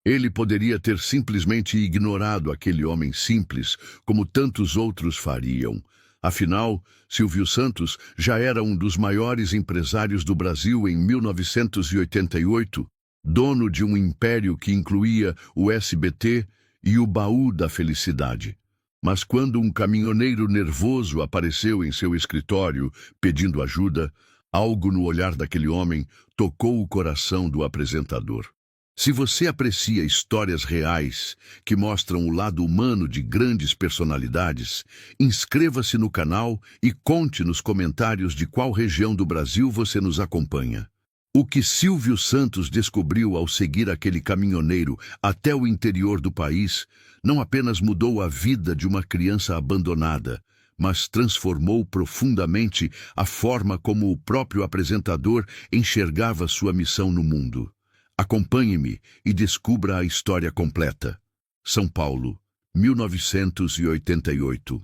Ele poderia ter simplesmente ignorado aquele homem simples, como tantos outros fariam. Afinal, Silvio Santos já era um dos maiores empresários do Brasil em 1988, dono de um império que incluía o SBT e o Baú da Felicidade. Mas quando um caminhoneiro nervoso apareceu em seu escritório pedindo ajuda, algo no olhar daquele homem tocou o coração do apresentador. Se você aprecia histórias reais que mostram o lado humano de grandes personalidades, inscreva-se no canal e conte nos comentários de qual região do Brasil você nos acompanha. O que Silvio Santos descobriu ao seguir aquele caminhoneiro até o interior do país não apenas mudou a vida de uma criança abandonada, mas transformou profundamente a forma como o próprio apresentador enxergava sua missão no mundo. Acompanhe-me e descubra a história completa. São Paulo, 1988.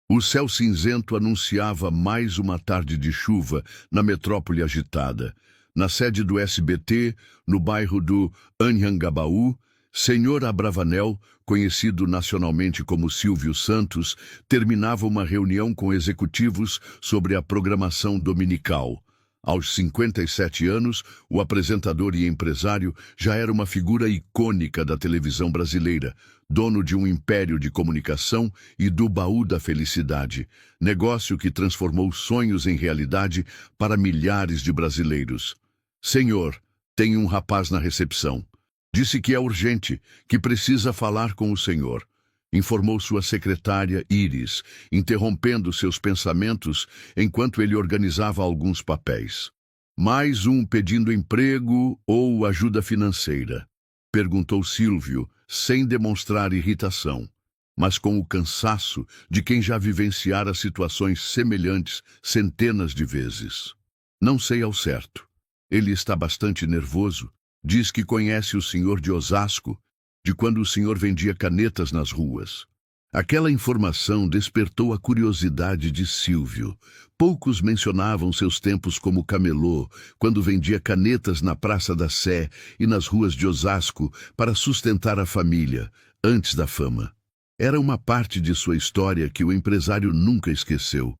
O céu cinzento anunciava mais uma tarde de chuva na metrópole agitada. Na sede do SBT, no bairro do Anhangabaú, Senhor Abravanel, conhecido nacionalmente como Silvio Santos, terminava uma reunião com executivos sobre a programação dominical. Aos 57 anos, o apresentador e empresário já era uma figura icônica da televisão brasileira, dono de um império de comunicação e do Baú da Felicidade, negócio que transformou sonhos em realidade para milhares de brasileiros. Senhor, tem um rapaz na recepção. Disse que é urgente, que precisa falar com o senhor, informou sua secretária Iris, interrompendo seus pensamentos enquanto ele organizava alguns papéis. Mais um pedindo emprego ou ajuda financeira? Perguntou Silvio, sem demonstrar irritação, mas com o cansaço de quem já vivenciara situações semelhantes centenas de vezes. Não sei ao certo. Ele está bastante nervoso. Diz que conhece o senhor de Osasco, de quando o senhor vendia canetas nas ruas. Aquela informação despertou a curiosidade de Silvio. Poucos mencionavam seus tempos como camelô, quando vendia canetas na Praça da Sé e nas ruas de Osasco para sustentar a família, antes da fama. Era uma parte de sua história que o empresário nunca esqueceu,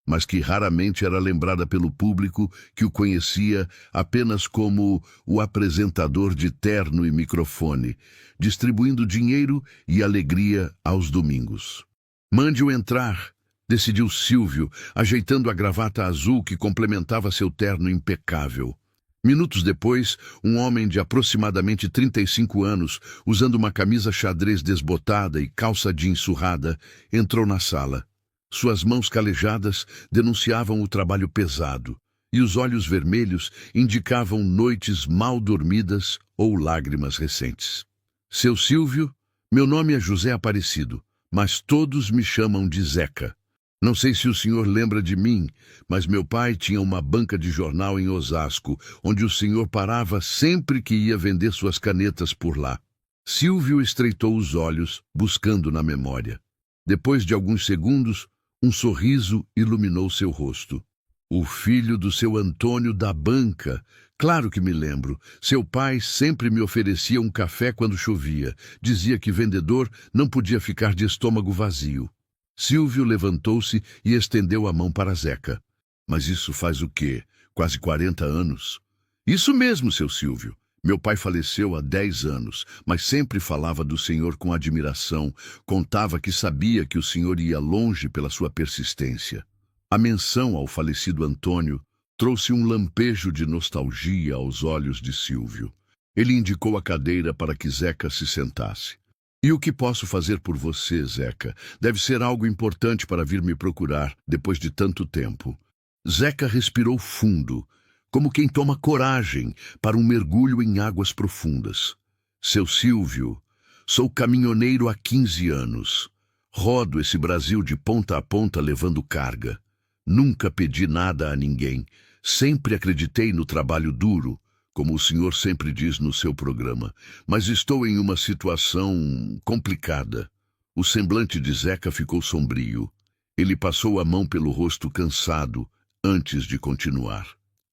mas que raramente era lembrada pelo público que o conhecia apenas como o apresentador de terno e microfone, distribuindo dinheiro e alegria aos domingos. Mande-o entrar, decidiu Silvio, ajeitando a gravata azul que complementava seu terno impecável. Minutos depois, um homem de aproximadamente 35 anos, usando uma camisa xadrez desbotada e calça jeans surrada, entrou na sala. Suas mãos calejadas denunciavam o trabalho pesado, e os olhos vermelhos indicavam noites mal dormidas ou lágrimas recentes. Seu Silvio, meu nome é José Aparecido, mas todos me chamam de Zeca. Não sei se o senhor lembra de mim, mas meu pai tinha uma banca de jornal em Osasco, onde o senhor parava sempre que ia vender suas canetas por lá. Silvio estreitou os olhos, buscando na memória. Depois de alguns segundos, um sorriso iluminou seu rosto. O filho do seu Antônio da banca. Claro que me lembro. Seu pai sempre me oferecia um café quando chovia. Dizia que vendedor não podia ficar de estômago vazio. Silvio levantou-se e estendeu a mão para Zeca. Mas isso faz o quê? Quase 40 anos? Isso mesmo, seu Silvio. Meu pai faleceu há 10 anos, mas sempre falava do senhor com admiração, contava que sabia que o senhor ia longe pela sua persistência. A menção ao falecido Antônio trouxe um lampejo de nostalgia aos olhos de Silvio. Ele indicou a cadeira para que Zeca se sentasse. E o que posso fazer por você, Zeca? Deve ser algo importante para vir me procurar depois de tanto tempo. Zeca respirou fundo, como quem toma coragem para um mergulho em águas profundas. Seu Silvio, sou caminhoneiro há 15 anos. Rodo esse Brasil de ponta a ponta levando carga. Nunca pedi nada a ninguém. Sempre acreditei no trabalho duro, como o senhor sempre diz no seu programa. Mas estou em uma situação complicada. O semblante de Zeca ficou sombrio. Ele passou a mão pelo rosto cansado antes de continuar.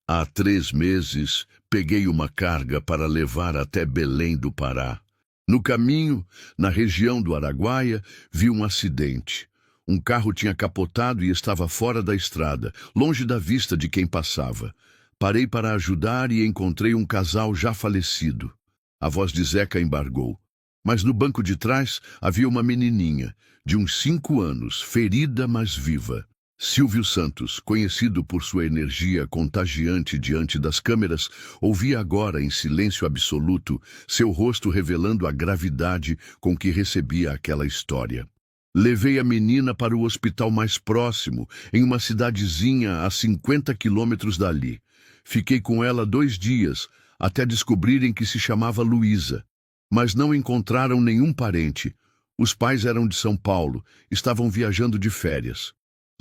Há 3 meses, peguei uma carga para levar até Belém do Pará. No caminho, na região do Araguaia, vi um acidente. Um carro tinha capotado e estava fora da estrada, longe da vista de quem passava. Parei para ajudar e encontrei um casal já falecido. A voz de Zeca embargou. Mas no banco de trás havia uma menininha, de uns 5 anos, ferida, mas viva. Silvio Santos, conhecido por sua energia contagiante diante das câmeras, ouvia agora, em silêncio absoluto, seu rosto revelando a gravidade com que recebia aquela história. Levei a menina para o hospital mais próximo, em uma cidadezinha a 50 quilômetros dali. Fiquei com ela 2 dias, até descobrirem que se chamava Luísa. Mas não encontraram nenhum parente. Os pais eram de São Paulo, estavam viajando de férias.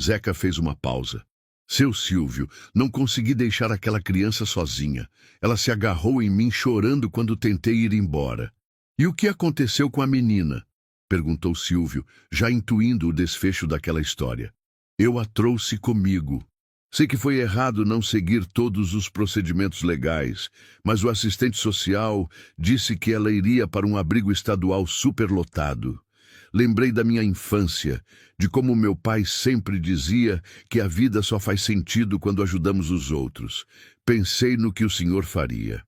Zeca fez uma pausa. Seu Silvio, não consegui deixar aquela criança sozinha. Ela se agarrou em mim chorando quando tentei ir embora. E o que aconteceu com a menina? Perguntou Silvio, já intuindo o desfecho daquela história. Eu a trouxe comigo. Sei que foi errado não seguir todos os procedimentos legais, mas o assistente social disse que ela iria para um abrigo estadual superlotado. Lembrei da minha infância, de como meu pai sempre dizia que a vida só faz sentido quando ajudamos os outros. Pensei no que o senhor faria.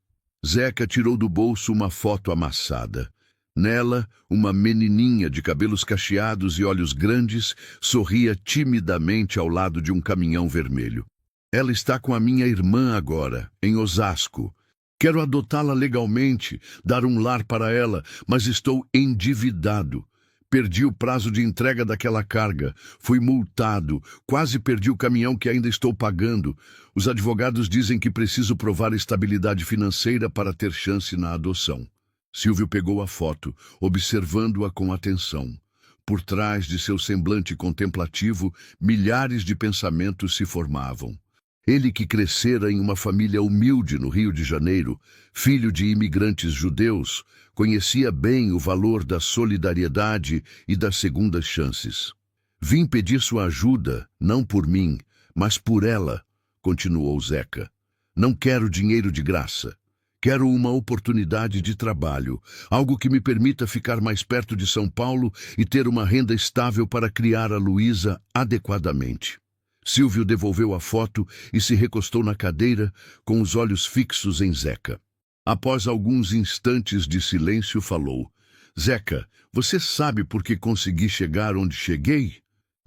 Zeca tirou do bolso uma foto amassada. Nela, uma menininha de cabelos cacheados e olhos grandes sorria timidamente ao lado de um caminhão vermelho. Ela está com a minha irmã agora, em Osasco. Quero adotá-la legalmente, dar um lar para ela, mas estou endividado. Perdi o prazo de entrega daquela carga. Fui multado. Quase perdi o caminhão que ainda estou pagando. Os advogados dizem que preciso provar estabilidade financeira para ter chance na adoção. Silvio pegou a foto, observando-a com atenção. Por trás de seu semblante contemplativo, milhares de pensamentos se formavam. Ele que crescera em uma família humilde no Rio de Janeiro, filho de imigrantes judeus, conhecia bem o valor da solidariedade e das segundas chances. Vim pedir sua ajuda, não por mim, mas por ela, continuou Zeca. Não quero dinheiro de graça. Quero uma oportunidade de trabalho, algo que me permita ficar mais perto de São Paulo e ter uma renda estável para criar a Luísa adequadamente. Silvio devolveu a foto e se recostou na cadeira, com os olhos fixos em Zeca. Após alguns instantes de silêncio, falou: Zeca, você sabe por que consegui chegar onde cheguei?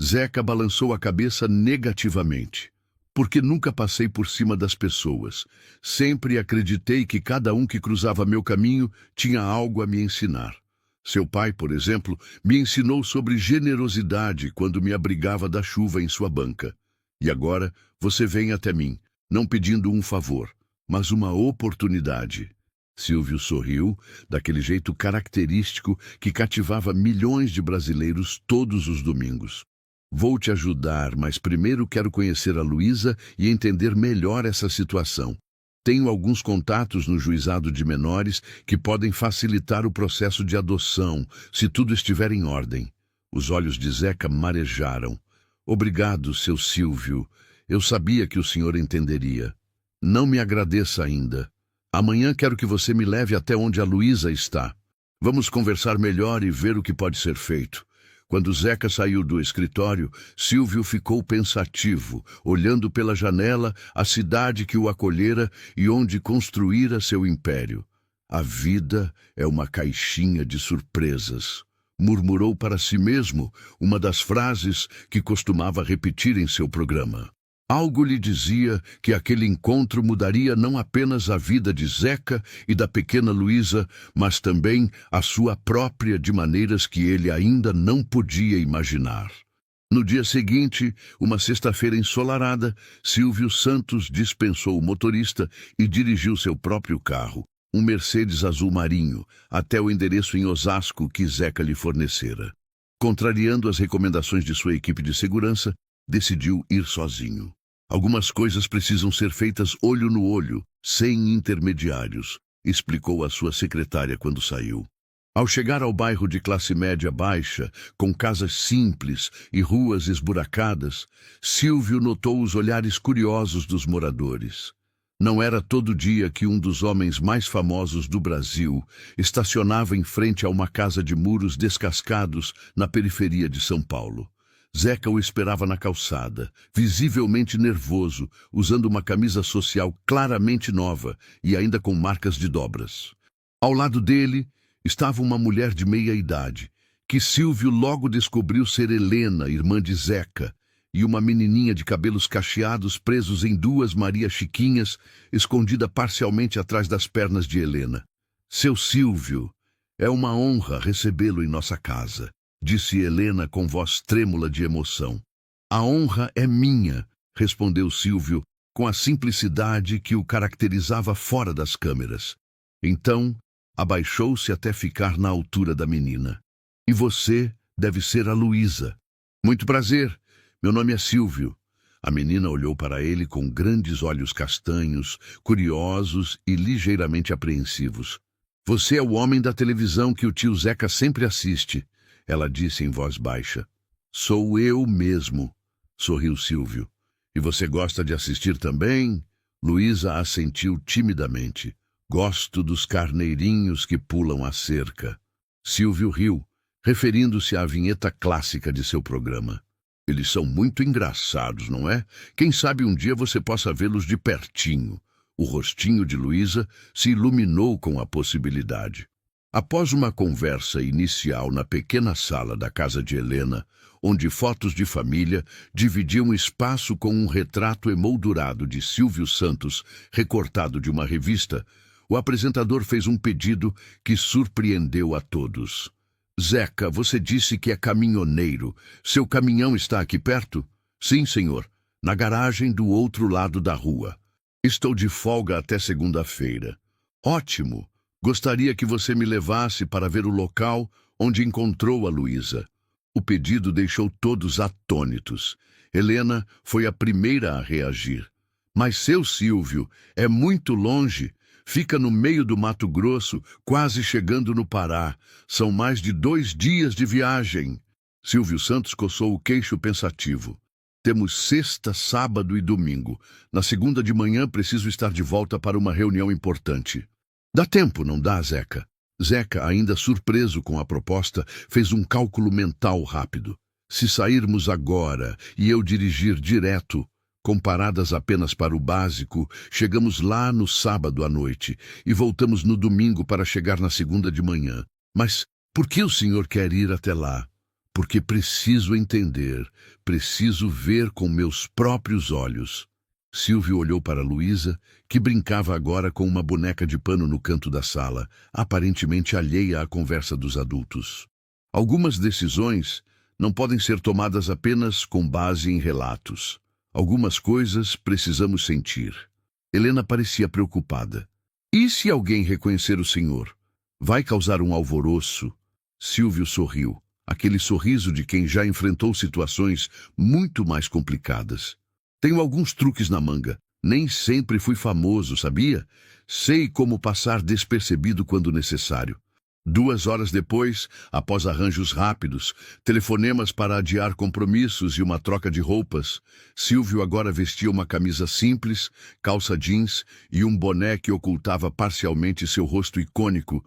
Zeca balançou a cabeça negativamente. Porque nunca passei por cima das pessoas. Sempre acreditei que cada um que cruzava meu caminho tinha algo a me ensinar. Seu pai, por exemplo, me ensinou sobre generosidade quando me abrigava da chuva em sua banca. E agora você vem até mim, não pedindo um favor, mas uma oportunidade. Silvio sorriu, daquele jeito característico que cativava milhões de brasileiros todos os domingos. Vou te ajudar, mas primeiro quero conhecer a Luísa e entender melhor essa situação. Tenho alguns contatos no juizado de menores que podem facilitar o processo de adoção, se tudo estiver em ordem. Os olhos de Zeca marejaram. Obrigado, seu Silvio. Eu sabia que o senhor entenderia. Não me agradeça ainda. Amanhã quero que você me leve até onde a Luísa está. Vamos conversar melhor e ver o que pode ser feito. Quando Zeca saiu do escritório, Silvio ficou pensativo, olhando pela janela a cidade que o acolhera e onde construíra seu império. A vida é uma caixinha de surpresas, murmurou para si mesmo uma das frases que costumava repetir em seu programa. Algo lhe dizia que aquele encontro mudaria não apenas a vida de Zeca e da pequena Luísa, mas também a sua própria de maneiras que ele ainda não podia imaginar. No dia seguinte, uma sexta-feira ensolarada, Silvio Santos dispensou o motorista e dirigiu seu próprio carro, um Mercedes azul marinho, até o endereço em Osasco que Zeca lhe fornecera. Contrariando as recomendações de sua equipe de segurança, decidiu ir sozinho. Algumas coisas precisam ser feitas olho no olho, sem intermediários, explicou a sua secretária quando saiu. Ao chegar ao bairro de classe média baixa, com casas simples e ruas esburacadas, Silvio notou os olhares curiosos dos moradores. Não era todo dia que um dos homens mais famosos do Brasil estacionava em frente a uma casa de muros descascados na periferia de São Paulo. Zeca o esperava na calçada, visivelmente nervoso, usando uma camisa social claramente nova e ainda com marcas de dobras. Ao lado dele estava uma mulher de meia-idade, que Silvio logo descobriu ser Helena, irmã de Zeca, e uma menininha de cabelos cacheados presos em duas Maria Chiquinhas, escondida parcialmente atrás das pernas de Helena. Seu Silvio, é uma honra recebê-lo em nossa casa, disse Helena com voz trêmula de emoção. A honra é minha, respondeu Silvio, com a simplicidade que o caracterizava fora das câmeras. Então, abaixou-se até ficar na altura da menina. E você deve ser a Luísa. Muito prazer. Meu nome é Silvio. A menina olhou para ele com grandes olhos castanhos, curiosos e ligeiramente apreensivos. Você é o homem da televisão que o tio Zeca sempre assiste, ela disse em voz baixa. Sou eu mesmo, sorriu Silvio. E você gosta de assistir também? Luísa assentiu timidamente. Gosto dos carneirinhos que pulam a cerca. Silvio riu, referindo-se à vinheta clássica de seu programa. Eles são muito engraçados, não é? Quem sabe um dia você possa vê-los de pertinho. O rostinho de Luísa se iluminou com a possibilidade. Após uma conversa inicial na pequena sala da casa de Helena, onde fotos de família dividiam espaço com um retrato emoldurado de Silvio Santos, recortado de uma revista, o apresentador fez um pedido que surpreendeu a todos. Zeca, você disse que é caminhoneiro. Seu caminhão está aqui perto? Sim, senhor. Na garagem do outro lado da rua. Estou de folga até segunda-feira. Ótimo. Gostaria que você me levasse para ver o local onde encontrou a Luísa. O pedido deixou todos atônitos. Helena foi a primeira a reagir. Mas seu Silvio é muito longe. Fica no meio do Mato Grosso, quase chegando no Pará. São mais de 2 dias de viagem. Silvio Santos coçou o queixo pensativo. Temos sexta, sábado e domingo. Na segunda de manhã preciso estar de volta para uma reunião importante. Dá tempo, não dá, Zeca? Zeca, ainda surpreso com a proposta, fez um cálculo mental rápido. Se sairmos agora e eu dirigir direto, comparadas apenas para o básico, chegamos lá no sábado à noite e voltamos no domingo para chegar na segunda de manhã. Mas por que o senhor quer ir até lá? Porque preciso entender, preciso ver com meus próprios olhos. Silvio olhou para Luísa, que brincava agora com uma boneca de pano no canto da sala, aparentemente alheia à conversa dos adultos. Algumas decisões não podem ser tomadas apenas com base em relatos. Algumas coisas precisamos sentir. Helena parecia preocupada. E se alguém reconhecer o senhor? Vai causar um alvoroço? Silvio sorriu, aquele sorriso de quem já enfrentou situações muito mais complicadas. Tenho alguns truques na manga. Nem sempre fui famoso, sabia? Sei como passar despercebido quando necessário. 2 horas depois, após arranjos rápidos, telefonemas para adiar compromissos e uma troca de roupas, Silvio agora vestia uma camisa simples, calça jeans e um boné que ocultava parcialmente seu rosto icônico.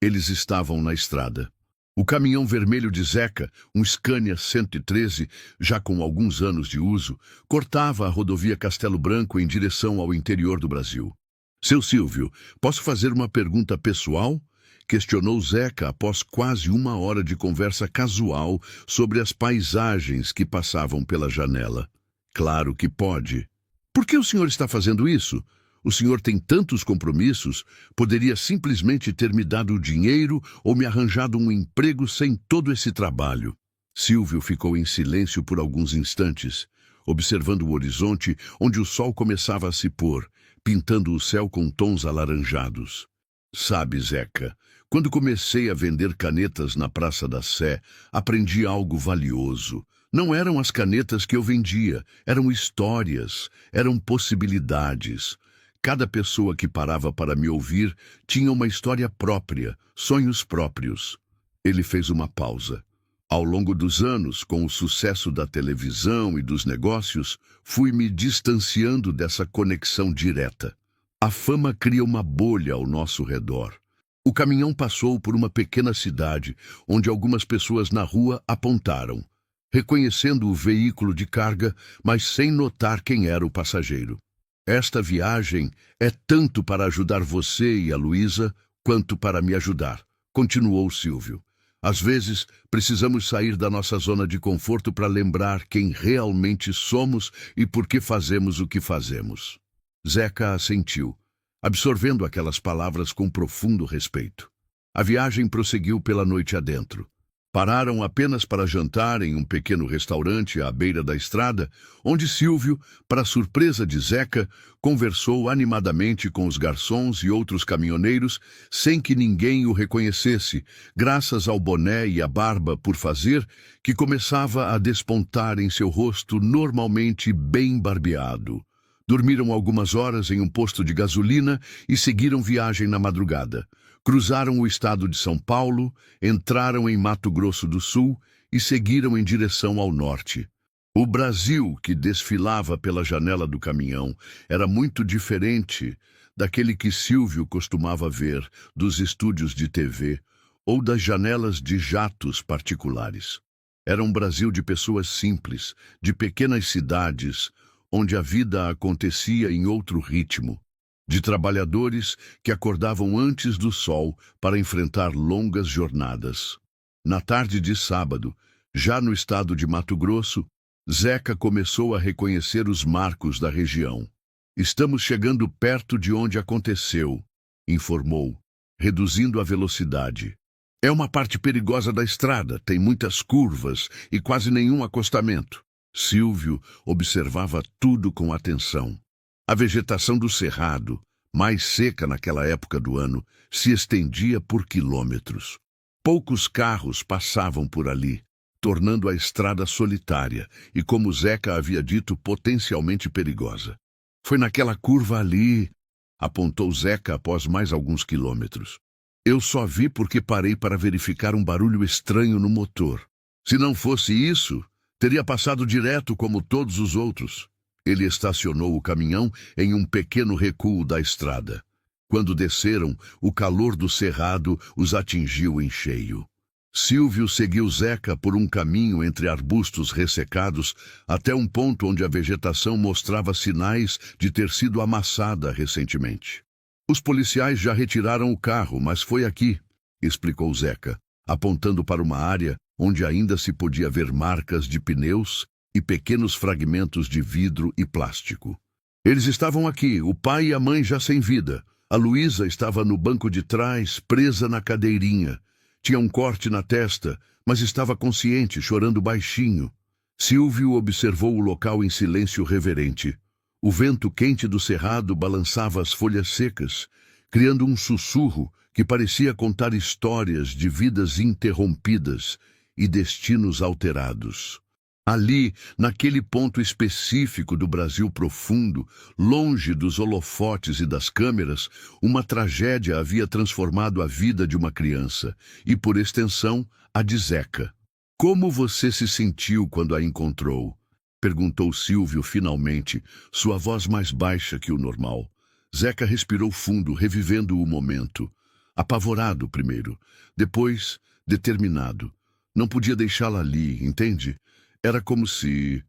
Eles estavam na estrada. O caminhão vermelho de Zeca, um Scania 113, já com alguns anos de uso, cortava a rodovia Castelo Branco em direção ao interior do Brasil. Seu Silvio, posso fazer uma pergunta pessoal? Questionou Zeca após quase 1 hora de conversa casual sobre as paisagens que passavam pela janela. Claro que pode. Por que o senhor está fazendo isso? O senhor tem tantos compromissos, poderia simplesmente ter me dado o dinheiro ou me arranjado um emprego sem todo esse trabalho. Silvio ficou em silêncio por alguns instantes, observando o horizonte onde o sol começava a se pôr, pintando o céu com tons alaranjados. Sabe, Zeca, quando comecei a vender canetas na Praça da Sé, aprendi algo valioso. Não eram as canetas que eu vendia, eram histórias, eram possibilidades. Cada pessoa que parava para me ouvir tinha uma história própria, sonhos próprios. Ele fez uma pausa. Ao longo dos anos, com o sucesso da televisão e dos negócios, fui me distanciando dessa conexão direta. A fama cria uma bolha ao nosso redor. O caminhão passou por uma pequena cidade, onde algumas pessoas na rua apontaram, reconhecendo o veículo de carga, mas sem notar quem era o passageiro. Esta viagem é tanto para ajudar você e a Luísa, quanto para me ajudar, continuou Silvio. Às vezes, precisamos sair da nossa zona de conforto para lembrar quem realmente somos e por que fazemos o que fazemos. Zeca assentiu, absorvendo aquelas palavras com profundo respeito. A viagem prosseguiu pela noite adentro. Pararam apenas para jantar em um pequeno restaurante à beira da estrada, onde Silvio, para surpresa de Zeca, conversou animadamente com os garçons e outros caminhoneiros, sem que ninguém o reconhecesse, graças ao boné e à barba por fazer, que começava a despontar em seu rosto normalmente bem barbeado. Dormiram algumas horas em um posto de gasolina e seguiram viagem na madrugada. Cruzaram o estado de São Paulo, entraram em Mato Grosso do Sul e seguiram em direção ao norte. O Brasil, que desfilava pela janela do caminhão, era muito diferente daquele que Silvio costumava ver dos estúdios de TV ou das janelas de jatos particulares. Era um Brasil de pessoas simples, de pequenas cidades, onde a vida acontecia em outro ritmo, de trabalhadores que acordavam antes do sol para enfrentar longas jornadas. Na tarde de sábado, já no estado de Mato Grosso, Zeca começou a reconhecer os marcos da região. Estamos chegando perto de onde aconteceu, informou, reduzindo a velocidade. É uma parte perigosa da estrada, tem muitas curvas e quase nenhum acostamento. Silvio observava tudo com atenção. A vegetação do cerrado, mais seca naquela época do ano, se estendia por quilômetros. Poucos carros passavam por ali, tornando a estrada solitária e, como Zeca havia dito, potencialmente perigosa. Foi naquela curva ali, apontou Zeca após mais alguns quilômetros. Eu só vi porque parei para verificar um barulho estranho no motor. Se não fosse isso, teria passado direto como todos os outros. Ele estacionou o caminhão em um pequeno recuo da estrada. Quando desceram, o calor do cerrado os atingiu em cheio. Silvio seguiu Zeca por um caminho entre arbustos ressecados até um ponto onde a vegetação mostrava sinais de ter sido amassada recentemente. Os policiais já retiraram o carro, mas foi aqui, explicou Zeca, apontando para uma área onde ainda se podia ver marcas de pneus e pequenos fragmentos de vidro e plástico. Eles estavam aqui, o pai e a mãe já sem vida. A Luísa estava no banco de trás, presa na cadeirinha. Tinha um corte na testa, mas estava consciente, chorando baixinho. Silvio observou o local em silêncio reverente. O vento quente do cerrado balançava as folhas secas, criando um sussurro que parecia contar histórias de vidas interrompidas e destinos alterados. Ali, naquele ponto específico do Brasil profundo, longe dos holofotes e das câmeras, uma tragédia havia transformado a vida de uma criança e, por extensão, a de Zeca. Como você se sentiu quando a encontrou? Perguntou Silvio finalmente, sua voz mais baixa que o normal. Zeca respirou fundo, revivendo o momento. Apavorado primeiro, depois determinado. Não podia deixá-la ali, entende? Era como se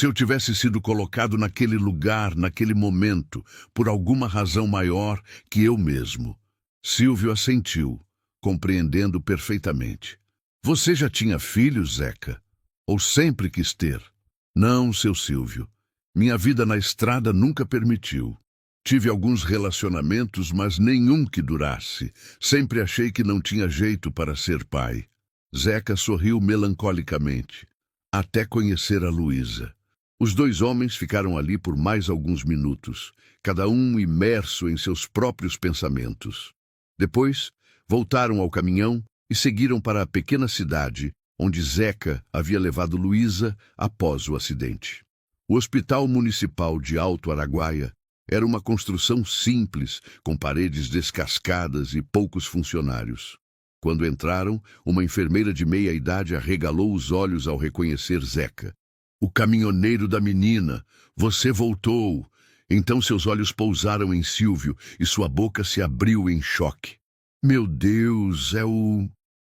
eu tivesse sido colocado naquele lugar, naquele momento, por alguma razão maior que eu mesmo. Silvio assentiu, compreendendo perfeitamente. Você já tinha filhos, Zeca? Ou sempre quis ter? Não, seu Silvio. Minha vida na estrada nunca permitiu. Tive alguns relacionamentos, mas nenhum que durasse. Sempre achei que não tinha jeito para ser pai. Zeca sorriu melancolicamente, até conhecer a Luísa. Os dois homens ficaram ali por mais alguns minutos, cada um imerso em seus próprios pensamentos. Depois, voltaram ao caminhão e seguiram para a pequena cidade onde Zeca havia levado Luísa após o acidente. O Hospital Municipal de Alto Araguaia era uma construção simples, com paredes descascadas e poucos funcionários. Quando entraram, uma enfermeira de meia-idade arregalou os olhos ao reconhecer Zeca. O caminhoneiro da menina, você voltou! Então seus olhos pousaram em Silvio e sua boca se abriu em choque. Meu Deus, é o...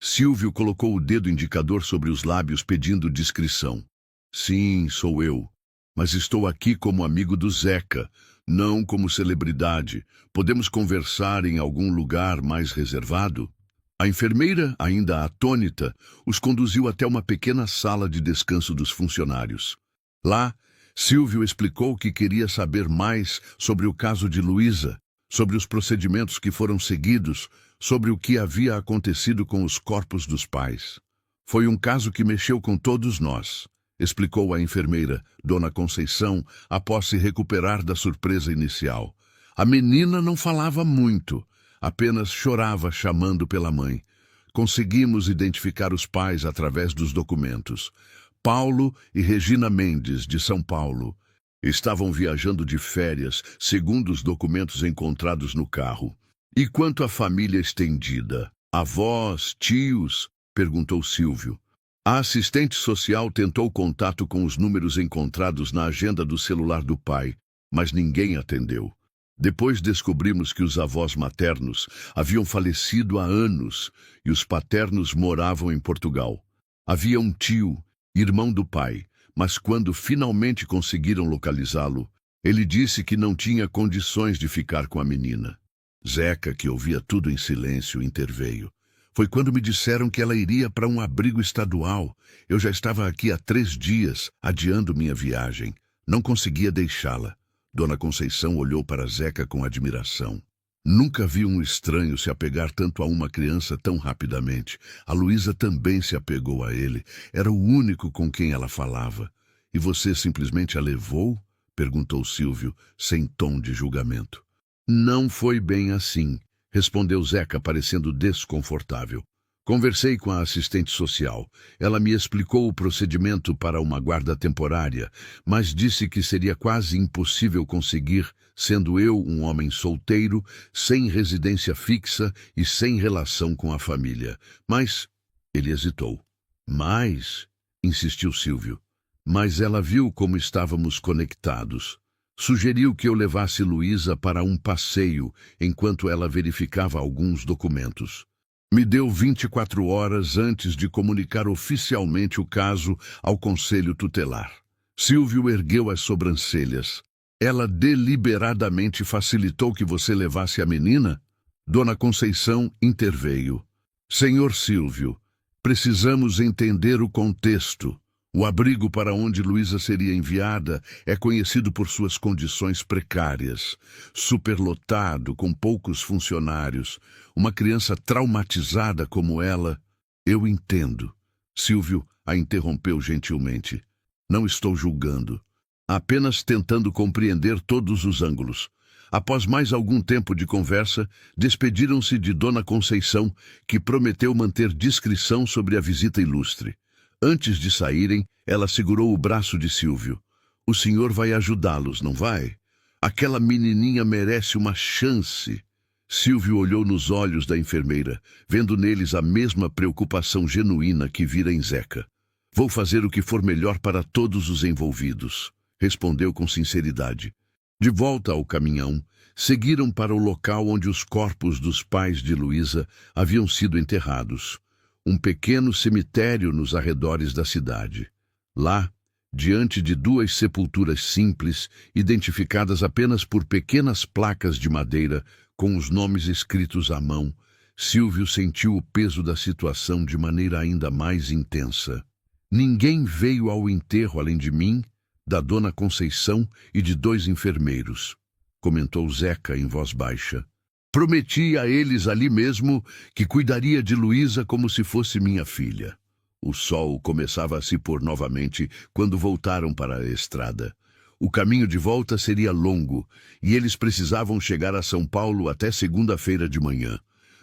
Silvio colocou o dedo indicador sobre os lábios pedindo discrição. Sim, sou eu. Mas estou aqui como amigo do Zeca, não como celebridade. Podemos conversar em algum lugar mais reservado? A enfermeira, ainda atônita, os conduziu até uma pequena sala de descanso dos funcionários. Lá, Silvio explicou que queria saber mais sobre o caso de Luísa, sobre os procedimentos que foram seguidos, sobre o que havia acontecido com os corpos dos pais. Foi um caso que mexeu com todos nós, explicou a enfermeira, Dona Conceição, após se recuperar da surpresa inicial. A menina não falava muito, apenas chorava chamando pela mãe. Conseguimos identificar os pais através dos documentos. Paulo e Regina Mendes, de São Paulo, estavam viajando de férias, segundo os documentos encontrados no carro. E quanto à família estendida? Avós, tios? Perguntou Silvio. A assistente social tentou contato com os números encontrados na agenda do celular do pai, mas ninguém atendeu. Depois descobrimos que os avós maternos haviam falecido há anos e os paternos moravam em Portugal. Havia um tio, irmão do pai, mas quando finalmente conseguiram localizá-lo, ele disse que não tinha condições de ficar com a menina. Zeca, que ouvia tudo em silêncio, interveio. Foi quando me disseram que ela iria para um abrigo estadual. Eu já estava aqui há 3 dias, adiando minha viagem. Não conseguia deixá-la. Dona Conceição olhou para Zeca com admiração. Nunca vi um estranho se apegar tanto a uma criança tão rapidamente. A Luísa também se apegou a ele. Era o único com quem ela falava. E você simplesmente a levou? Perguntou Silvio, sem tom de julgamento. Não foi bem assim, respondeu Zeca, parecendo desconfortável. Conversei com a assistente social. Ela me explicou o procedimento para uma guarda temporária, mas disse que seria quase impossível conseguir, sendo eu um homem solteiro, sem residência fixa e sem relação com a família. Mas... Ele hesitou. Mas... insistiu Silvio. Mas ela viu como estávamos conectados. Sugeriu que eu levasse Luísa para um passeio enquanto ela verificava alguns documentos. Me deu 24 horas antes de comunicar oficialmente o caso ao Conselho Tutelar. Silvio ergueu as sobrancelhas. Ela deliberadamente facilitou que você levasse a menina? Dona Conceição interveio. Senhor Silvio, precisamos entender o contexto. O abrigo para onde Luísa seria enviada é conhecido por suas condições precárias. Superlotado, com poucos funcionários. Uma criança traumatizada como ela... Eu entendo. Silvio a interrompeu gentilmente. Não estou julgando. Apenas tentando compreender todos os ângulos. Após mais algum tempo de conversa, despediram-se de Dona Conceição, que prometeu manter discrição sobre a visita ilustre. Antes de saírem, ela segurou o braço de Silvio. O senhor vai ajudá-los, não vai? Aquela menininha merece uma chance. Silvio olhou nos olhos da enfermeira, vendo neles a mesma preocupação genuína que vira em Zeca. Vou fazer o que for melhor para todos os envolvidos, respondeu com sinceridade. De volta ao caminhão, seguiram para o local onde os corpos dos pais de Luísa haviam sido enterrados. Um pequeno cemitério nos arredores da cidade. Lá, diante de 2 sepulturas simples, identificadas apenas por pequenas placas de madeira com os nomes escritos à mão, Silvio sentiu o peso da situação de maneira ainda mais intensa. Ninguém veio ao enterro além de mim, da Dona Conceição e de 2 enfermeiros, comentou Zeca em voz baixa. Prometi a eles ali mesmo que cuidaria de Luísa como se fosse minha filha. O sol começava a se pôr novamente quando voltaram para a estrada. O caminho de volta seria longo e eles precisavam chegar a São Paulo até segunda-feira de manhã.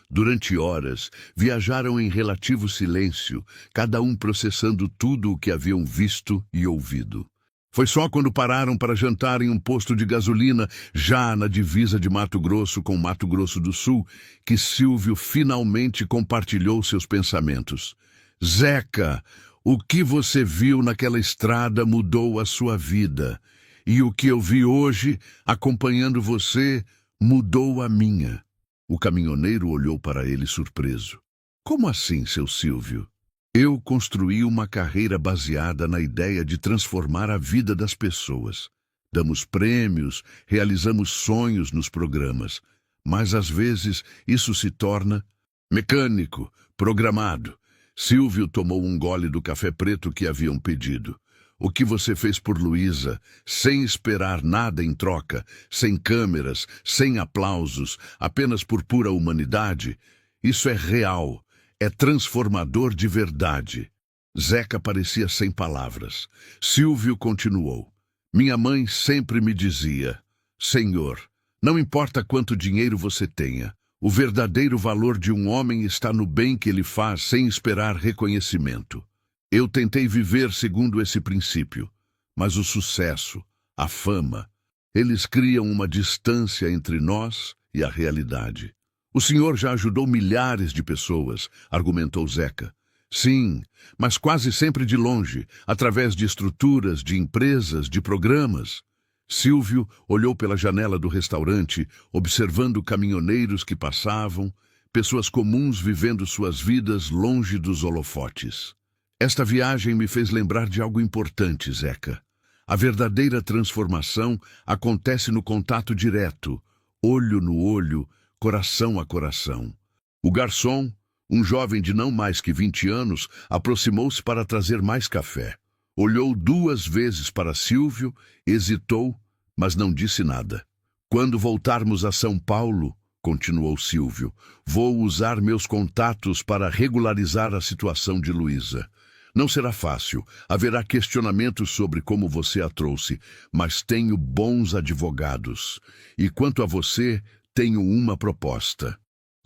Durante horas, viajaram em relativo silêncio, cada um processando tudo o que haviam visto e ouvido. Foi só quando pararam para jantar em um posto de gasolina, já na divisa de Mato Grosso com Mato Grosso do Sul, que Silvio finalmente compartilhou seus pensamentos. Zeca, o que você viu naquela estrada mudou a sua vida. E o que eu vi hoje, acompanhando você, mudou a minha. O caminhoneiro olhou para ele surpreso. Como assim, seu Silvio? Eu construí uma carreira baseada na ideia de transformar a vida das pessoas. Damos prêmios, realizamos sonhos nos programas, mas às vezes isso se torna mecânico, programado. Silvio tomou um gole do café preto que haviam pedido. O que você fez por Luísa, sem esperar nada em troca, sem câmeras, sem aplausos, apenas por pura humanidade, isso é real, é transformador de verdade. Zeca parecia sem palavras. Silvio continuou. Minha mãe sempre me dizia, Senhor, não importa quanto dinheiro você tenha, o verdadeiro valor de um homem está no bem que ele faz sem esperar reconhecimento. Eu tentei viver segundo esse princípio, mas o sucesso, a fama, eles criam uma distância entre nós e a realidade. O senhor já ajudou milhares de pessoas, argumentou Zeca. Sim, mas quase sempre de longe, através de estruturas, de empresas, de programas. Silvio olhou pela janela do restaurante, observando caminhoneiros que passavam, pessoas comuns vivendo suas vidas longe dos holofotes. Esta viagem me fez lembrar de algo importante, Zeca. A verdadeira transformação acontece no contato direto, olho no olho, coração a coração. O garçom, um jovem de não mais que 20 anos, aproximou-se para trazer mais café. Olhou 2 vezes para Silvio, hesitou, mas não disse nada. Quando voltarmos a São Paulo, continuou Silvio, vou usar meus contatos para regularizar a situação de Luísa. Não será fácil, haverá questionamentos sobre como você a trouxe, mas tenho bons advogados. E quanto a você, tenho uma proposta.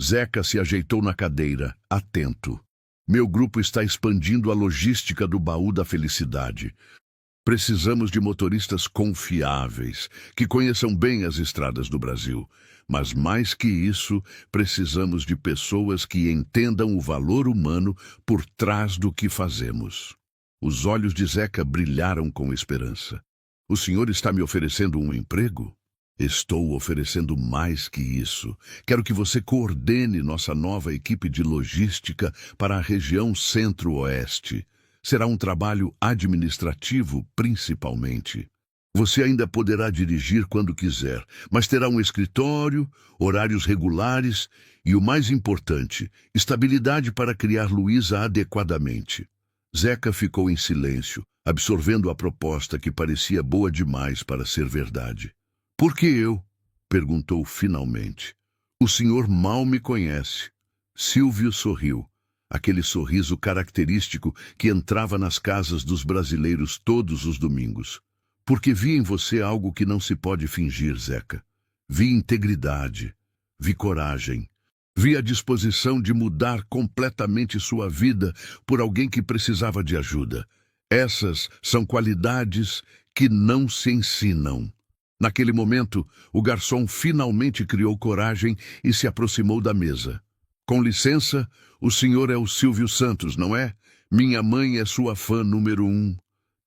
Zeca se ajeitou na cadeira, atento. Meu grupo está expandindo a logística do baú da felicidade. Precisamos de motoristas confiáveis, que conheçam bem as estradas do Brasil. Mas mais que isso, precisamos de pessoas que entendam o valor humano por trás do que fazemos. Os olhos de Zeca brilharam com esperança. O senhor está me oferecendo um emprego? Estou oferecendo mais que isso. Quero que você coordene nossa nova equipe de logística para a região Centro-Oeste. Será um trabalho administrativo, principalmente. Você ainda poderá dirigir quando quiser, mas terá um escritório, horários regulares e, o mais importante, estabilidade para criar Luísa adequadamente. Zeca ficou em silêncio, absorvendo a proposta que parecia boa demais para ser verdade. Por que eu? Perguntou finalmente. O senhor mal me conhece. Silvio sorriu. Aquele sorriso característico que entrava nas casas dos brasileiros todos os domingos. Porque vi em você algo que não se pode fingir, Zeca. Vi integridade, vi coragem, vi a disposição de mudar completamente sua vida por alguém que precisava de ajuda. Essas são qualidades que não se ensinam. Naquele momento, o garçom finalmente criou coragem e se aproximou da mesa. Com licença, o senhor é o Silvio Santos, não é? Minha mãe é sua fã número 1.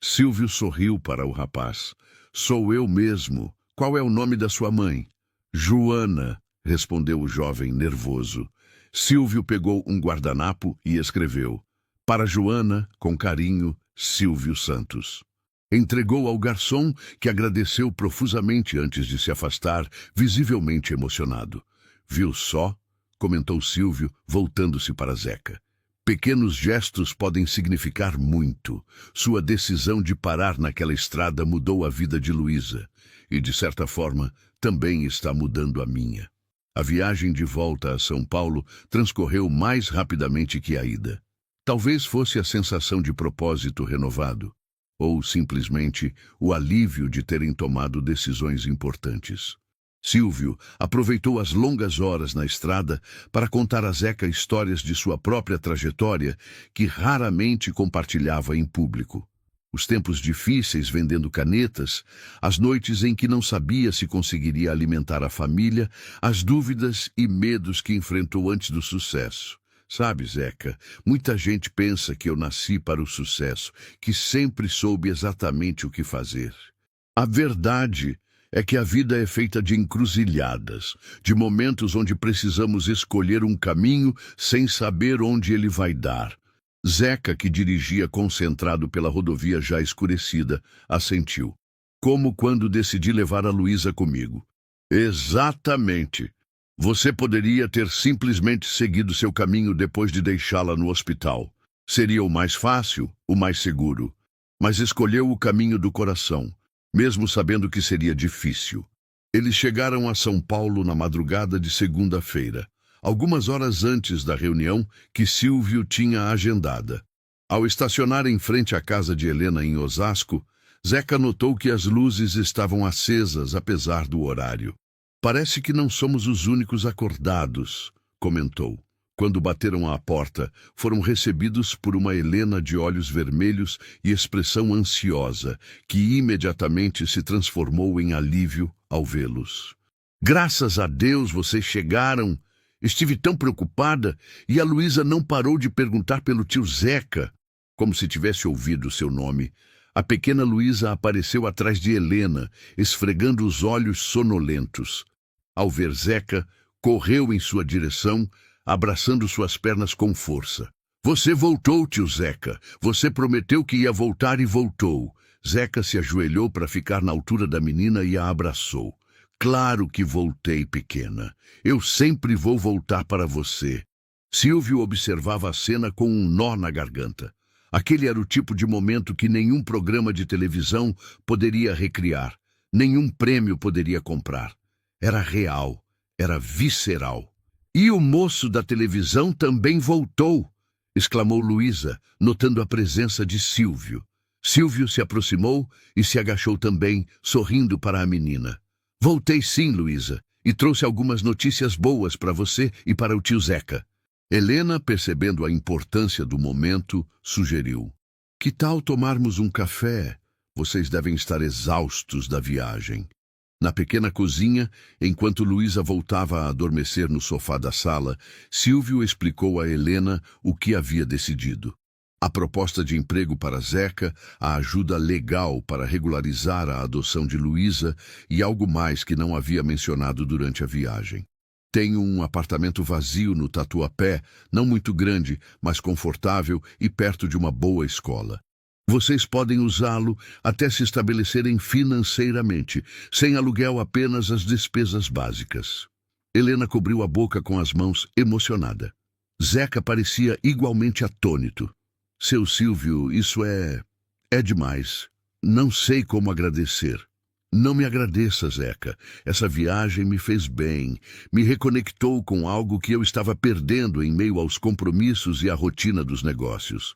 Silvio sorriu para o rapaz. Sou eu mesmo. Qual é o nome da sua mãe? Joana, respondeu o jovem nervoso. Silvio pegou um guardanapo e escreveu. Para Joana, com carinho, Silvio Santos. Entregou ao garçom, que agradeceu profusamente antes de se afastar, visivelmente emocionado. Viu só? Comentou Silvio, voltando-se para Zeca. Pequenos gestos podem significar muito. Sua decisão de parar naquela estrada mudou a vida de Luísa. E, de certa forma, também está mudando a minha. A viagem de volta a São Paulo transcorreu mais rapidamente que a ida. Talvez fosse a sensação de propósito renovado, ou simplesmente o alívio de terem tomado decisões importantes. Silvio aproveitou as longas horas na estrada para contar a Zeca histórias de sua própria trajetória que raramente compartilhava em público. Os tempos difíceis vendendo canetas, as noites em que não sabia se conseguiria alimentar a família, as dúvidas e medos que enfrentou antes do sucesso. Sabe, Zeca, muita gente pensa que eu nasci para o sucesso, que sempre soube exatamente o que fazer. A verdade é que a vida é feita de encruzilhadas, de momentos onde precisamos escolher um caminho sem saber onde ele vai dar. Zeca, que dirigia concentrado pela rodovia já escurecida, assentiu. Como quando decidi levar a Luísa comigo. Exatamente. Você poderia ter simplesmente seguido seu caminho depois de deixá-la no hospital. Seria o mais fácil, o mais seguro. Mas escolheu o caminho do coração, mesmo sabendo que seria difícil. Eles chegaram a São Paulo na madrugada de segunda-feira, algumas horas antes da reunião que Silvio tinha agendada. Ao estacionar em frente à casa de Helena em Osasco, Zeca notou que as luzes estavam acesas apesar do horário. Parece que não somos os únicos acordados, comentou. Quando bateram à porta, foram recebidos por uma Helena de olhos vermelhos e expressão ansiosa, que imediatamente se transformou em alívio ao vê-los. Graças a Deus vocês chegaram. Estive tão preocupada e a Luísa não parou de perguntar pelo tio Zeca, como se tivesse ouvido seu nome. A pequena Luísa apareceu atrás de Helena, esfregando os olhos sonolentos. Ao ver Zeca, correu em sua direção, abraçando suas pernas com força. Você voltou, tio Zeca. Você prometeu que ia voltar e voltou. Zeca se ajoelhou para ficar na altura da menina e a abraçou. Claro que voltei, pequena. Eu sempre vou voltar para você. Silvio observava a cena com um nó na garganta. Aquele era o tipo de momento que nenhum programa de televisão poderia recriar, nenhum prêmio poderia comprar. Era real, era visceral. E o moço da televisão também voltou, exclamou Luísa, notando a presença de Silvio. Silvio se aproximou e se agachou também, sorrindo para a menina. Voltei sim, Luísa, e trouxe algumas notícias boas para você e para o tio Zeca. Helena, percebendo a importância do momento, sugeriu. Que tal tomarmos um café? Vocês devem estar exaustos da viagem. Na pequena cozinha, enquanto Luísa voltava a adormecer no sofá da sala, Silvio explicou a Helena o que havia decidido. A proposta de emprego para Zeca, a ajuda legal para regularizar a adoção de Luísa e algo mais que não havia mencionado durante a viagem. Tenho um apartamento vazio no Tatuapé, não muito grande, mas confortável e perto de uma boa escola. Vocês podem usá-lo até se estabelecerem financeiramente, sem aluguel, apenas as despesas básicas. Helena cobriu a boca com as mãos, emocionada. Zeca parecia igualmente atônito. Seu Silvio, isso é demais. Não sei como agradecer. Não me agradeça, Zeca. Essa viagem me fez bem, me reconectou com algo que eu estava perdendo em meio aos compromissos e à rotina dos negócios.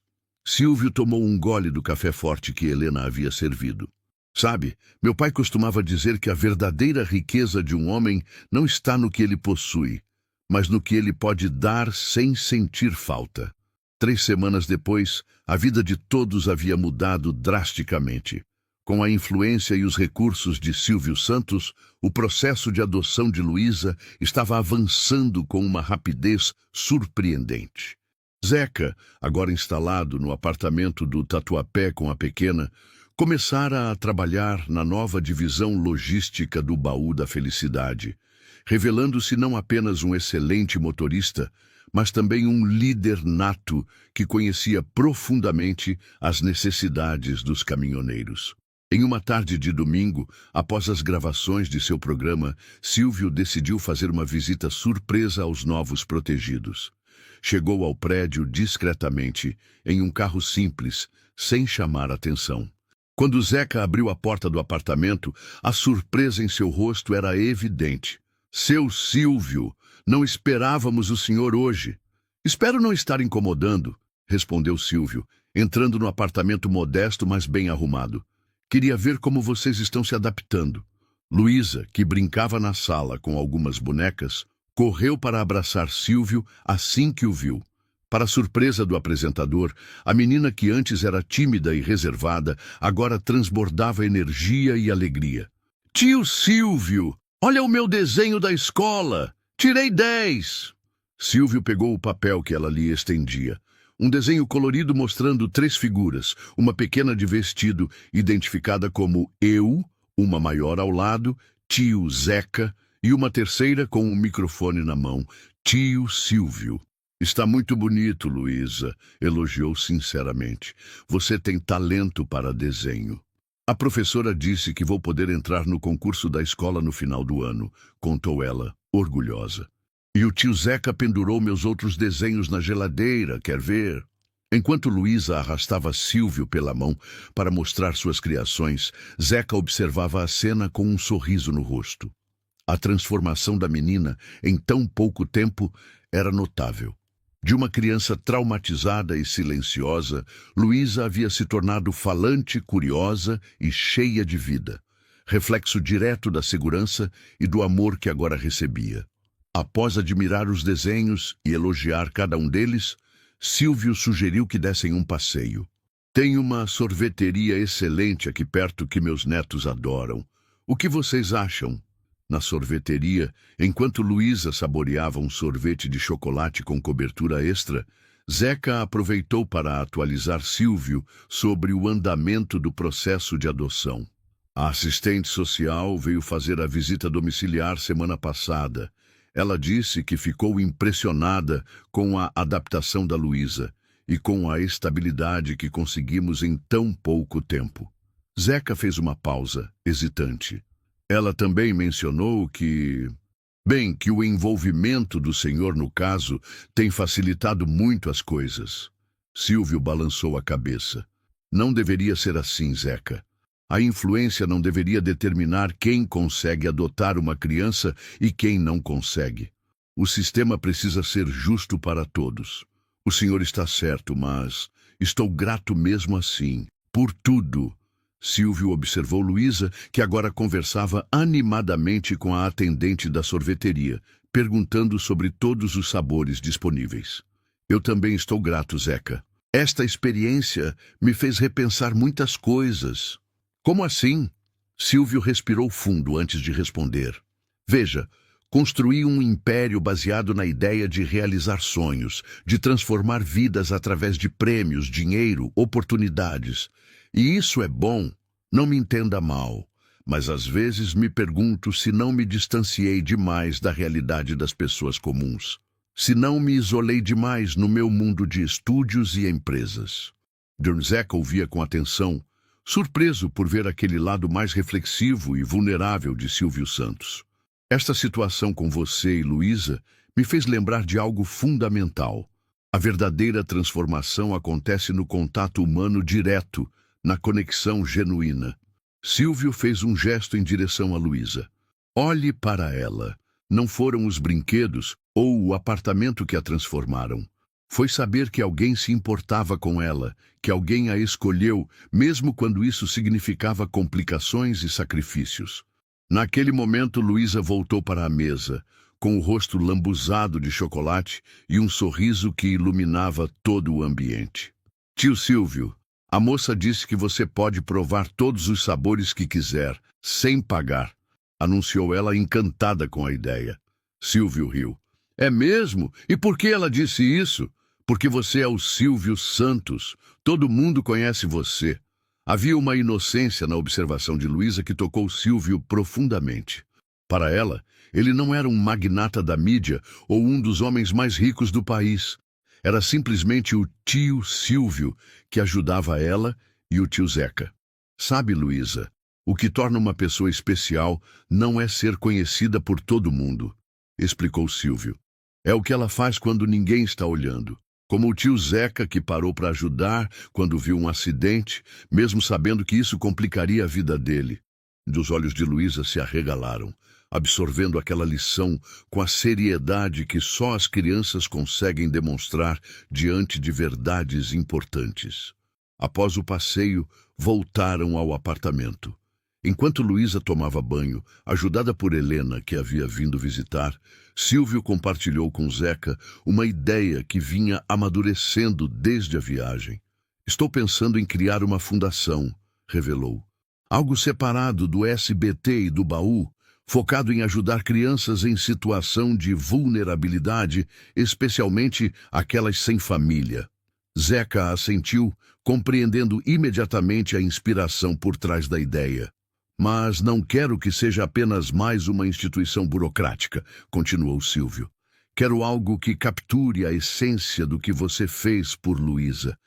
Silvio tomou um gole do café forte que Helena havia servido. Sabe, meu pai costumava dizer que a verdadeira riqueza de um homem não está no que ele possui, mas no que ele pode dar sem sentir falta. 3 semanas depois, a vida de todos havia mudado drasticamente. Com a influência e os recursos de Silvio Santos, o processo de adoção de Luísa estava avançando com uma rapidez surpreendente. Zeca, agora instalado no apartamento do Tatuapé com a pequena, começara a trabalhar na nova divisão logística do Baú da Felicidade, revelando-se não apenas um excelente motorista, mas também um líder nato que conhecia profundamente as necessidades dos caminhoneiros. Em uma tarde de domingo, após as gravações de seu programa, Silvio decidiu fazer uma visita surpresa aos novos protegidos. Chegou ao prédio discretamente, em um carro simples, sem chamar atenção. Quando Zeca abriu a porta do apartamento, a surpresa em seu rosto era evidente. Seu Silvio, não esperávamos o senhor hoje. Espero não estar incomodando, respondeu Silvio, entrando no apartamento modesto, mas bem arrumado. Queria ver como vocês estão se adaptando. Luísa, que brincava na sala com algumas bonecas, correu para abraçar Silvio assim que o viu. Para surpresa do apresentador, a menina que antes era tímida e reservada, agora transbordava energia e alegria. Tio Silvio, olha o meu desenho da escola! Tirei 10! Silvio pegou o papel que ela lhe estendia. Um desenho colorido mostrando 3 figuras, uma pequena de vestido, identificada como eu, uma maior ao lado, tio Zeca, e uma terceira com um microfone na mão, tio Silvio. Está muito bonito, Luísa, elogiou sinceramente. Você tem talento para desenho. A professora disse que vou poder entrar no concurso da escola no final do ano, contou ela, orgulhosa. E o tio Zeca pendurou meus outros desenhos na geladeira, quer ver? Enquanto Luísa arrastava Silvio pela mão para mostrar suas criações, Zeca observava a cena com um sorriso no rosto. A transformação da menina, em tão pouco tempo, era notável. De uma criança traumatizada e silenciosa, Luísa havia se tornado falante, curiosa e cheia de vida, reflexo direto da segurança e do amor que agora recebia. Após admirar os desenhos e elogiar cada um deles, Silvio sugeriu que dessem um passeio. Tem uma sorveteria excelente aqui perto que meus netos adoram. O que vocês acham? Na sorveteria, enquanto Luísa saboreava um sorvete de chocolate com cobertura extra, Zeca aproveitou para atualizar Silvio sobre o andamento do processo de adoção. A assistente social veio fazer a visita domiciliar semana passada. Ela disse que ficou impressionada com a adaptação da Luísa e com a estabilidade que conseguimos em tão pouco tempo. Zeca fez uma pausa, hesitante. Ela também mencionou que o envolvimento do senhor no caso tem facilitado muito as coisas. Silvio balançou a cabeça. Não deveria ser assim, Zeca. A influência não deveria determinar quem consegue adotar uma criança e quem não consegue. O sistema precisa ser justo para todos. O senhor está certo, mas estou grato mesmo assim, por tudo. Silvio observou Luísa, que agora conversava animadamente com a atendente da sorveteria, perguntando sobre todos os sabores disponíveis. Eu também estou grato, Zeca. Esta experiência me fez repensar muitas coisas. Como assim? Silvio respirou fundo antes de responder. Veja, construí um império baseado na ideia de realizar sonhos, de transformar vidas através de prêmios, dinheiro, oportunidades. E isso é bom, não me entenda mal, mas às vezes me pergunto se não me distanciei demais da realidade das pessoas comuns, se não me isolei demais no meu mundo de estúdios e empresas. Zeca ouvia com atenção, surpreso por ver aquele lado mais reflexivo e vulnerável de Silvio Santos. Esta situação com você e Luísa me fez lembrar de algo fundamental. A verdadeira transformação acontece no contato humano direto, na conexão genuína. Silvio fez um gesto em direção a Luísa. Olhe para ela. Não foram os brinquedos ou o apartamento que a transformaram. Foi saber que alguém se importava com ela, que alguém a escolheu, mesmo quando isso significava complicações e sacrifícios. Naquele momento, Luísa voltou para a mesa, com o rosto lambuzado de chocolate e um sorriso que iluminava todo o ambiente. Tio Silvio, a moça disse que você pode provar todos os sabores que quiser, sem pagar, anunciou ela encantada com a ideia. Silvio riu. É mesmo? E por que ela disse isso? Porque você é o Silvio Santos. Todo mundo conhece você. Havia uma inocência na observação de Luísa que tocou Silvio profundamente. Para ela, ele não era um magnata da mídia ou um dos homens mais ricos do país. Era simplesmente o tio Silvio que ajudava ela e o tio Zeca. Sabe, Luísa, o que torna uma pessoa especial não é ser conhecida por todo mundo, explicou Silvio. É o que ela faz quando ninguém está olhando. Como o tio Zeca, que parou para ajudar quando viu um acidente, mesmo sabendo que isso complicaria a vida dele. Os olhos de Luísa se arregalaram, absorvendo aquela lição com a seriedade que só as crianças conseguem demonstrar diante de verdades importantes. Após o passeio, voltaram ao apartamento. Enquanto Luísa tomava banho, ajudada por Helena, que havia vindo visitar, Silvio compartilhou com Zeca uma ideia que vinha amadurecendo desde a viagem. Estou pensando em criar uma fundação, revelou. Algo separado do SBT e do baú, focado em ajudar crianças em situação de vulnerabilidade, especialmente aquelas sem família. Zeca assentiu, compreendendo imediatamente a inspiração por trás da ideia. Mas não quero que seja apenas mais uma instituição burocrática, continuou Silvio. Quero algo que capture a essência do que você fez por Luísa.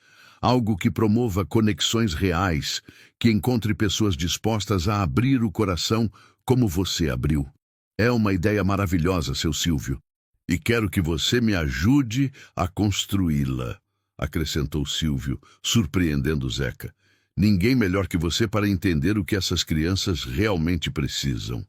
Algo que promova conexões reais, que encontre pessoas dispostas a abrir o coração como você abriu. É uma ideia maravilhosa, seu Silvio. E quero que você me ajude a construí-la, acrescentou Silvio, surpreendendo Zeca. Ninguém melhor que você para entender o que essas crianças realmente precisam.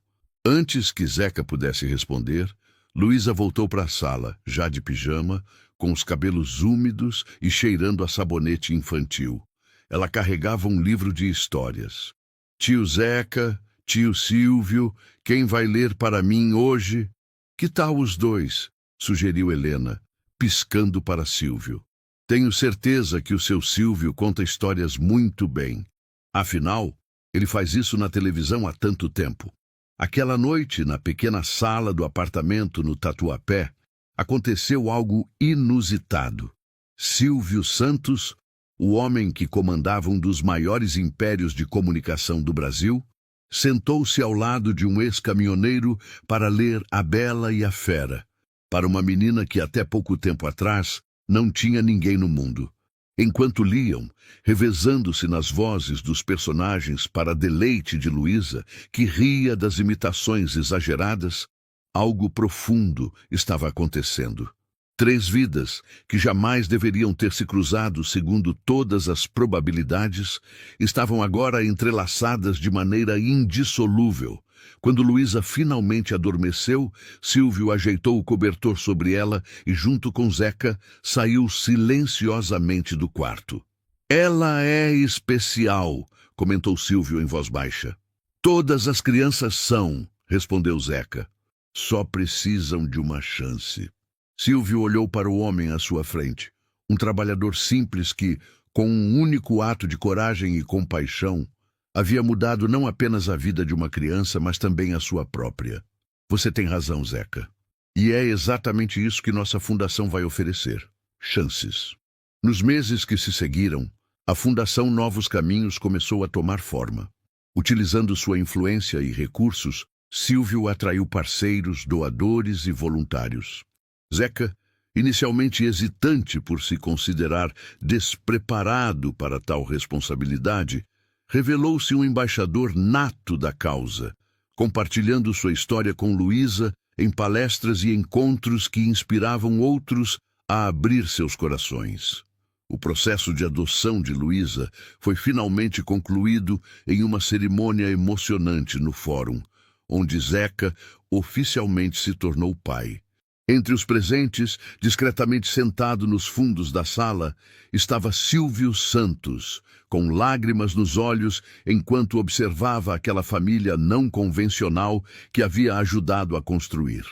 Antes que Zeca pudesse responder, Luísa voltou para a sala, já de pijama, com os cabelos úmidos e cheirando a sabonete infantil. Ela carregava um livro de histórias. Tio Zeca, tio Silvio, quem vai ler para mim hoje? Que tal os dois? Sugeriu Helena, piscando para Silvio. Tenho certeza que o seu Silvio conta histórias muito bem. Afinal, ele faz isso na televisão há tanto tempo. Aquela noite, na pequena sala do apartamento no Tatuapé, aconteceu algo inusitado. Silvio Santos, o homem que comandava um dos maiores impérios de comunicação do Brasil, sentou-se ao lado de um ex-caminhoneiro para ler A Bela e a Fera, para uma menina que até pouco tempo atrás não tinha ninguém no mundo. Enquanto liam, revezando-se nas vozes dos personagens para deleite de Luísa, que ria das imitações exageradas, algo profundo estava acontecendo. 3 vidas, que jamais deveriam ter se cruzado segundo todas as probabilidades, estavam agora entrelaçadas de maneira indissolúvel. Quando Luísa finalmente adormeceu, Silvio ajeitou o cobertor sobre ela e, junto com Zeca, saiu silenciosamente do quarto. Ela é especial, comentou Silvio em voz baixa. Todas as crianças são, respondeu Zeca. Só precisam de uma chance. Silvio olhou para o homem à sua frente, um trabalhador simples que, com um único ato de coragem e compaixão, havia mudado não apenas a vida de uma criança, mas também a sua própria. Você tem razão, Zeca. E é exatamente isso que nossa fundação vai oferecer. Chances. Nos meses que se seguiram, a Fundação Novos Caminhos começou a tomar forma. Utilizando sua influência e recursos, Silvio atraiu parceiros, doadores e voluntários. Zeca, inicialmente hesitante por se considerar despreparado para tal responsabilidade, revelou-se um embaixador nato da causa, compartilhando sua história com Luísa em palestras e encontros que inspiravam outros a abrir seus corações. O processo de adoção de Luísa foi finalmente concluído em uma cerimônia emocionante no fórum, onde Zeca oficialmente se tornou pai. Entre os presentes, discretamente sentado nos fundos da sala, estava Silvio Santos, com lágrimas nos olhos enquanto observava aquela família não convencional que havia ajudado a construir.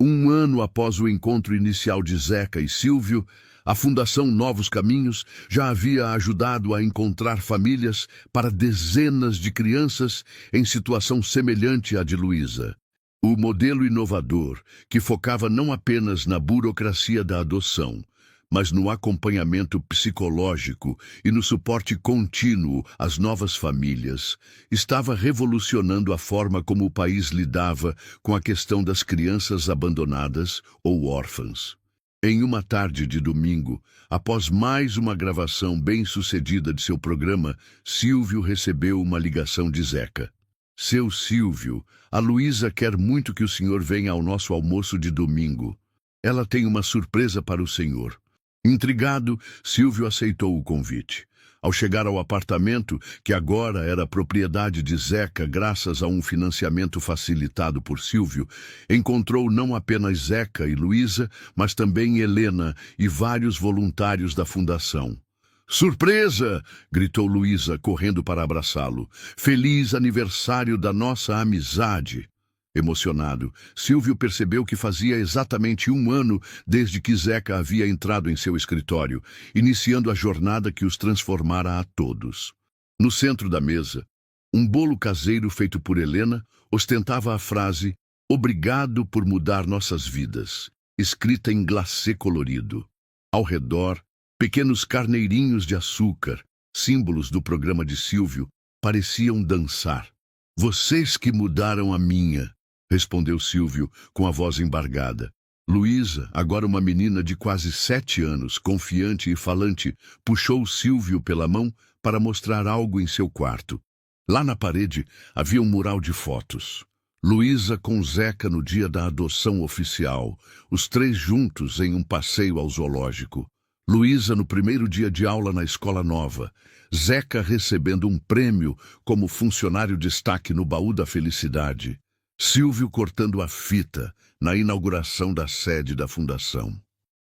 1 ano após o encontro inicial de Zeca e Silvio, a Fundação Novos Caminhos já havia ajudado a encontrar famílias para dezenas de crianças em situação semelhante à de Luísa. O modelo inovador, que focava não apenas na burocracia da adoção, mas no acompanhamento psicológico e no suporte contínuo às novas famílias, estava revolucionando a forma como o país lidava com a questão das crianças abandonadas ou órfãs. Em uma tarde de domingo, após mais uma gravação bem-sucedida de seu programa, Silvio recebeu uma ligação de Zeca. Seu Silvio, a Luísa quer muito que o senhor venha ao nosso almoço de domingo. Ela tem uma surpresa para o senhor. Intrigado, Silvio aceitou o convite. Ao chegar ao apartamento, que agora era propriedade de Zeca graças a um financiamento facilitado por Silvio, encontrou não apenas Zeca e Luísa, mas também Helena e vários voluntários da fundação. Surpresa! Gritou Luísa, correndo para abraçá-lo. Feliz aniversário da nossa amizade! Emocionado, Silvio percebeu que fazia exatamente 1 ano desde que Zeca havia entrado em seu escritório, iniciando a jornada que os transformara a todos. No centro da mesa, um bolo caseiro feito por Helena ostentava a frase "Obrigado por mudar nossas vidas", escrita em glacê colorido. Ao redor, pequenos carneirinhos de açúcar, símbolos do programa de Silvio, pareciam dançar. Vocês que mudaram a minha, respondeu Silvio com a voz embargada. Luísa, agora uma menina de quase 7 anos, confiante e falante, puxou Silvio pela mão para mostrar algo em seu quarto. Lá na parede havia um mural de fotos. Luísa com Zeca no dia da adoção oficial, os 3 juntos em um passeio ao zoológico. Luísa no primeiro dia de aula na escola nova. Zeca recebendo um prêmio como funcionário destaque no baú da felicidade. Silvio cortando a fita na inauguração da sede da fundação.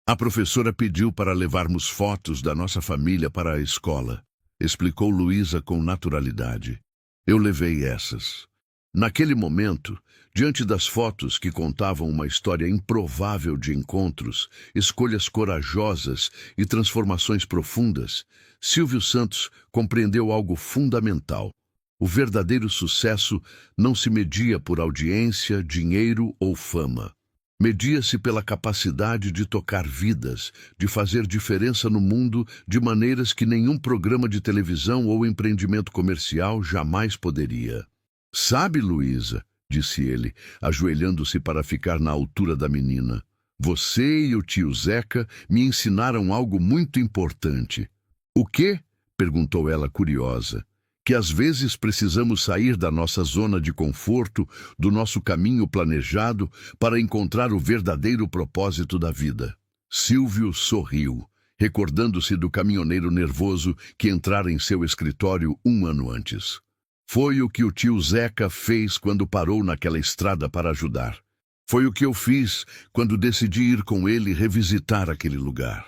A professora pediu para levarmos fotos da nossa família para a escola, explicou Luísa com naturalidade. Eu levei essas. Naquele momento, diante das fotos que contavam uma história improvável de encontros, escolhas corajosas e transformações profundas, Silvio Santos compreendeu algo fundamental. O verdadeiro sucesso não se media por audiência, dinheiro ou fama. Media-se pela capacidade de tocar vidas, de fazer diferença no mundo de maneiras que nenhum programa de televisão ou empreendimento comercial jamais poderia. Sabe, Luísa, disse ele, ajoelhando-se para ficar na altura da menina, você e o tio Zeca me ensinaram algo muito importante. O quê? Perguntou ela curiosa. Que às vezes precisamos sair da nossa zona de conforto, do nosso caminho planejado, para encontrar o verdadeiro propósito da vida. Silvio sorriu, recordando-se do caminhoneiro nervoso que entrara em seu escritório 1 ano antes. Foi o que o tio Zeca fez quando parou naquela estrada para ajudar. Foi o que eu fiz quando decidi ir com ele revisitar aquele lugar.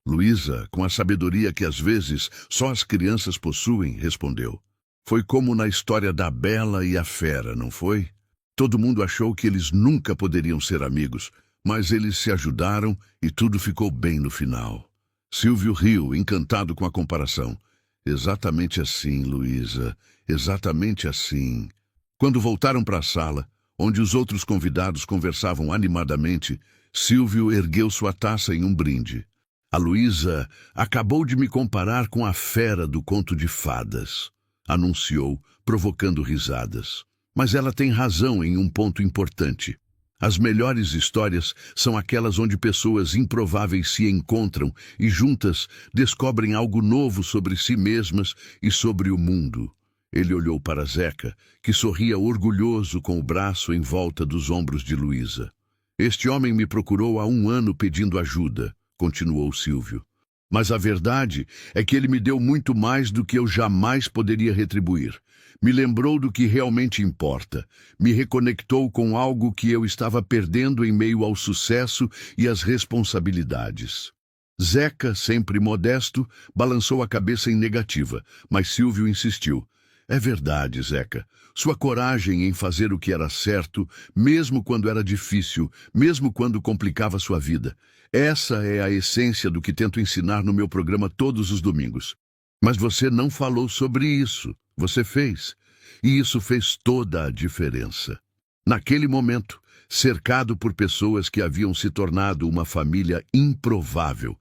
Luísa, com a sabedoria que às vezes só as crianças possuem, respondeu. Foi como na história da Bela e a Fera, não foi? Todo mundo achou que eles nunca poderiam ser amigos, mas eles se ajudaram e tudo ficou bem no final. Silvio riu, encantado com a comparação. Exatamente assim, Luísa, exatamente assim. Quando voltaram para a sala, onde os outros convidados conversavam animadamente, Silvio ergueu sua taça em um brinde. A Luísa acabou de me comparar com a fera do conto de fadas, anunciou, provocando risadas. Mas ela tem razão em um ponto importante. As melhores histórias são aquelas onde pessoas improváveis se encontram e juntas descobrem algo novo sobre si mesmas e sobre o mundo. Ele olhou para Zeca, que sorria orgulhoso com o braço em volta dos ombros de Luísa. Este homem me procurou há 1 ano pedindo ajuda, continuou Silvio. Mas a verdade é que ele me deu muito mais do que eu jamais poderia retribuir. Me lembrou do que realmente importa. Me reconectou com algo que eu estava perdendo em meio ao sucesso e às responsabilidades. Zeca, sempre modesto, balançou a cabeça em negativa, mas Silvio insistiu. É verdade, Zeca. Sua coragem em fazer o que era certo, mesmo quando era difícil, mesmo quando complicava sua vida. Essa é a essência do que tento ensinar no meu programa todos os domingos. Mas você não falou sobre isso. Você fez. E isso fez toda a diferença. Naquele momento, cercado por pessoas que haviam se tornado uma família improvável,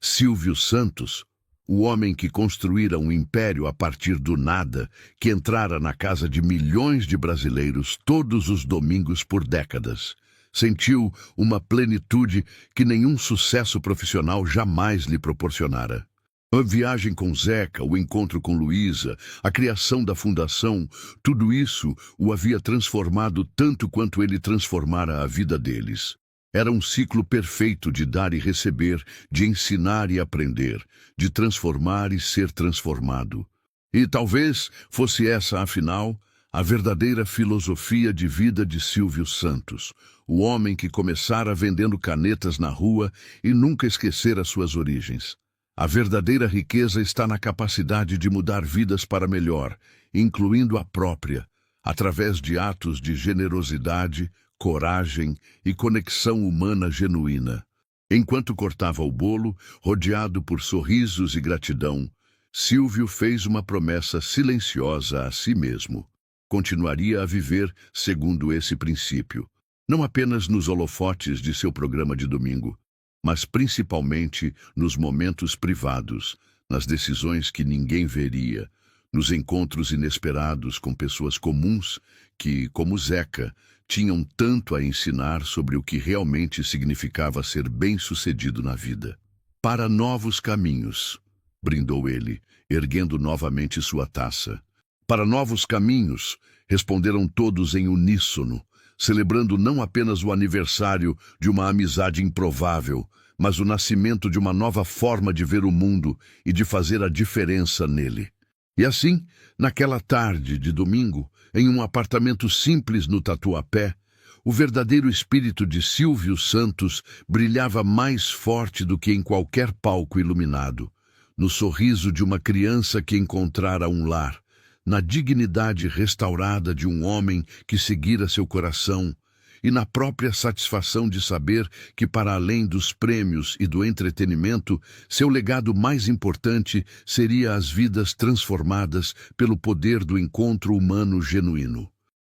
Silvio Santos, o homem que construíra um império a partir do nada, que entrara na casa de milhões de brasileiros todos os domingos por décadas, sentiu uma plenitude que nenhum sucesso profissional jamais lhe proporcionara. A viagem com Zeca, o encontro com Luísa, a criação da fundação, tudo isso o havia transformado tanto quanto ele transformara a vida deles. Era um ciclo perfeito de dar e receber, de ensinar e aprender, de transformar e ser transformado. E talvez fosse essa, afinal, a verdadeira filosofia de vida de Silvio Santos, o homem que começara vendendo canetas na rua e nunca esquecera suas origens. A verdadeira riqueza está na capacidade de mudar vidas para melhor, incluindo a própria, através de atos de generosidade, coragem e conexão humana genuína. Enquanto cortava o bolo, rodeado por sorrisos e gratidão, Silvio fez uma promessa silenciosa a si mesmo. Continuaria a viver segundo esse princípio, não apenas nos holofotes de seu programa de domingo, mas principalmente nos momentos privados, nas decisões que ninguém veria, nos encontros inesperados com pessoas comuns que, como Zeca, tinham tanto a ensinar sobre o que realmente significava ser bem-sucedido na vida. Para novos caminhos, brindou ele, erguendo novamente sua taça. Para novos caminhos, responderam todos em uníssono, celebrando não apenas o aniversário de uma amizade improvável, mas o nascimento de uma nova forma de ver o mundo e de fazer a diferença nele. E assim, naquela tarde de domingo, em um apartamento simples no Tatuapé, o verdadeiro espírito de Silvio Santos brilhava mais forte do que em qualquer palco iluminado, no sorriso de uma criança que encontrara um lar, na dignidade restaurada de um homem que seguira seu coração e na própria satisfação de saber que, para além dos prêmios e do entretenimento, seu legado mais importante seria as vidas transformadas pelo poder do encontro humano genuíno.